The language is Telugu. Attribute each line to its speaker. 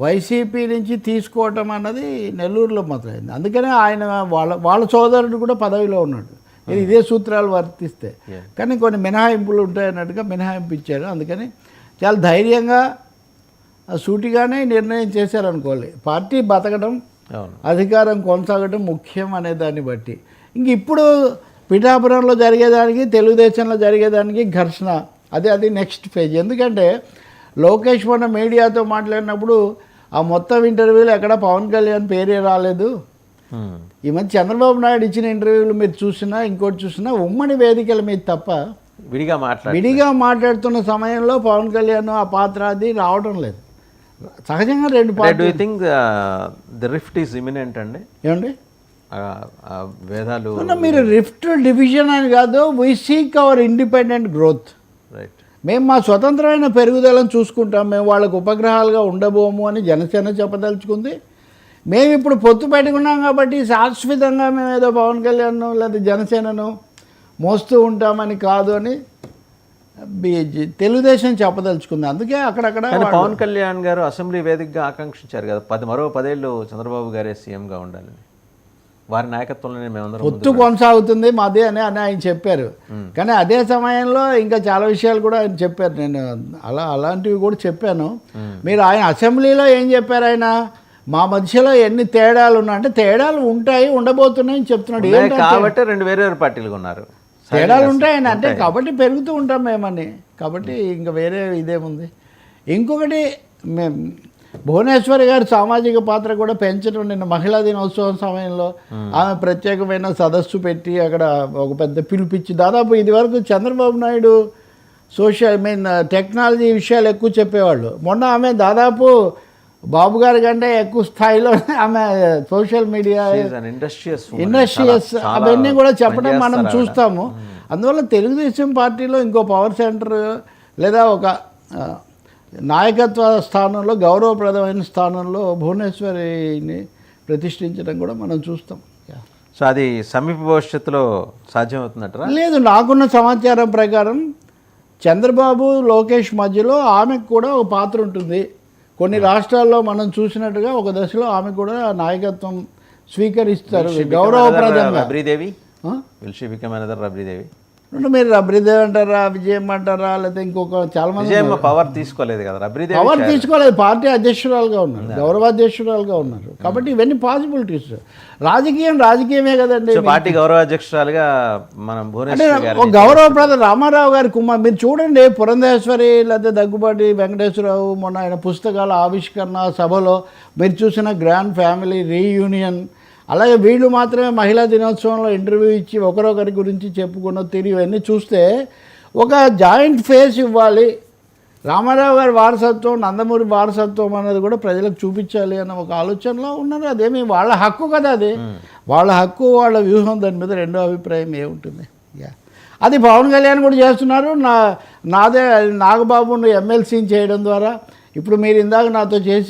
Speaker 1: వైసీపీ నుంచి తీసుకోవటం అన్నది నెల్లూరులో మొదలైంది. అందుకనే ఆయన వాళ్ళ సోదరుడు కూడా పదవిలో ఉన్నాడు. ఇదే సూత్రాలు వర్తిస్తే, కానీ కొన్ని మినహాయింపులు ఉంటాయన్నట్టుగా మినహాయింపు ఇచ్చారు. అందుకని చాలా ధైర్యంగా సూటిగానే నిర్ణయం చేశారనుకోవాలి. పార్టీ బతకడం, అధికారం కొనసాగడం ముఖ్యం అనే దాన్ని బట్టి. ఇంక ఇప్పుడు పిఠాపురంలో జరిగేదానికి, తెలుగుదేశంలో జరిగేదానికి ఘర్షణ, అది నెక్స్ట్ ఫేజ్. ఎందుకంటే లోకేష్ మొన్న మీడియాతో మాట్లాడినప్పుడు ఆ మొత్తం ఇంటర్వ్యూలో ఎక్కడ పవన్ కళ్యాణ్ పేరే రాలేదు. ఈ మధ్య చంద్రబాబు నాయుడు ఇచ్చిన ఇంటర్వ్యూలు మీరు చూసినా, ఇంకోటి చూసినా ఉమ్మడి వేదికల మీద తప్ప విడిగా మాట్లాడుతున్న సమయంలో పవన్ కళ్యాణ్ ఆ పాత్ర అది రావడం లేదు. సహజంగా రెండు party
Speaker 2: think the rift is imminent అండి.
Speaker 1: ఏమండి
Speaker 2: వేదాలు
Speaker 1: మీరు రిఫ్ట్ డివిజన్ అని కాదు, we seek our independent growth.
Speaker 2: Right.
Speaker 1: మేము మా స్వతంత్రమైన పెరుగుదలను చూసుకుంటాం, మేము వాళ్ళకు ఉపగ్రహాలుగా ఉండబోము అని జనసేన చెప్పదలుచుకుంది. మేము ఇప్పుడు పొత్తు పెట్టుకున్నాం కాబట్టి శాశ్వతంగా మేము ఏదో పవన్ కళ్యాణ్ లేదా జనసేనను మోస్తూ ఉంటామని కాదు అని తెలుగుదేశం చెప్పదలుచుకుంది. అందుకే అక్కడక్కడ
Speaker 2: పవన్ కళ్యాణ్ గారు అసెంబ్లీ వేదికగా ఆకాంక్షించారు కదా, మరో 10 ఏళ్ళు చంద్రబాబు గారే సీఎంగా ఉండాలని. వారి నాయకత్వంలోనే మేమందరం
Speaker 1: పొత్తు కొనసాగుతుంది మాదే అని ఆయన చెప్పారు. కానీ అదే సమయంలో ఇంకా చాలా విషయాలు కూడా ఆయన చెప్పారు. నేను అలాంటివి కూడా చెప్పాను. మీరు ఆయన అసెంబ్లీలో ఏం చెప్పారు, ఆయన మా మధ్యలో ఎన్ని తేడాలు ఉన్నాయి అంటే తేడాలు ఉంటాయి, ఉండబోతున్నాయి అని చెప్తున్నాడు.
Speaker 2: కాబట్టి 2 వేరే పార్టీలు ఉన్నారు,
Speaker 1: తేడాలు ఉంటాయని అంటే కాబట్టి పెరుగుతూ ఉంటాం మేమని. కాబట్టి ఇంకా వేరే ఇదేముంది. ఇంకొకటి మేము భువనేశ్వరి గారి సామాజిక పాత్ర కూడా పెంచడం. నిన్న మహిళా దినోత్సవం సమయంలో ఆమె ప్రత్యేకమైన సదస్సు పెట్టి అక్కడ ఒక పెద్ద పిలిపించి, దాదాపు ఇది వరకు చంద్రబాబు నాయుడు టెక్నాలజీ విషయాలు ఎక్కువ చెప్పేవాళ్ళు. మొన్న ఆమె దాదాపు బాబు గారి కంటే ఎక్కువ స్థాయిలో ఆమె సోషల్ మీడియా ఇండస్ట్రియస్ అవన్నీ కూడా చెప్పడం మనం చూస్తాము. అందువల్ల తెలుగుదేశం పార్టీలో ఇంకో పవర్ సెంటర్ లేదా ఒక నాయకత్వ స్థానంలో, గౌరవప్రదమైన స్థానంలో భువనేశ్వరిని ప్రతిష్ఠించడం కూడా మనం చూస్తాం.
Speaker 2: సో అది సమీప భవిష్యత్తులో సాధ్యమవుతుందట?
Speaker 1: లేదు, నాకున్న సమాచారం ప్రకారం చంద్రబాబు లోకేష్ మధ్యలో ఆమెకు కూడా ఒక పాత్ర ఉంటుంది. కొన్ని రాష్ట్రాల్లో మనం చూసినట్టుగా ఒక దశలో ఆమె కూడా నాయకత్వం స్వీకరిస్తారు గౌరవప్రదంగా. మీరు రబ్రీదేవి అంటారా, విజయం అంటారా, లేకపోతే ఇంకొక చాలా మంది
Speaker 2: పవర్ తీసుకోలేదు కదా,
Speaker 1: పవర్ తీసుకోలేదు. పార్టీ అధ్యక్షురాలుగా ఉన్నారు, గౌరవాధ్యక్షురాలుగా ఉన్నారు. కాబట్టి ఇవన్నీ పాసిబిలిటీస్. రాజకీయమే కదండి.
Speaker 2: పార్టీ గౌరవాధ్యక్షురాలుగా మనం
Speaker 1: గౌరవప్రద రామారావు గారి కుమార్ మీరు చూడండి, పురంధేశ్వరి లేకపోతే దగ్గుబాటి వెంకటేశ్వరరావు మొన్న ఆయన పుస్తకాల ఆవిష్కరణ సభలో మీరు చూసిన గ్రాండ్ ఫ్యామిలీ రీయూనియన్, అలాగే వీళ్ళు మాత్రమే మహిళా దినోత్సవంలో ఇంటర్వ్యూ ఇచ్చి ఒకరొకరి గురించి చెప్పుకున్న తీరు, ఇవన్నీ చూస్తే ఒక జాయింట్ ఫేస్ ఇవ్వాలి. రామారావు గారి వారసత్వం, నందమూరి వారసత్వం అనేది కూడా ప్రజలకు చూపించాలి అన్న ఒక ఆలోచనలో ఉన్నారు. అదేమి వాళ్ళ హక్కు కదా, అది వాళ్ళ హక్కు, వాళ్ళ వ్యూహం. దాని మీద రెండో అభిప్రాయం ఏముంటుంది? అది పవన్ కళ్యాణ్ కూడా చేస్తున్నారు. నాదే నాగబాబును ఎమ్మెల్సీని చేయడం ద్వారా ఇప్పుడు మీరు ఇందాక నాతో చేసి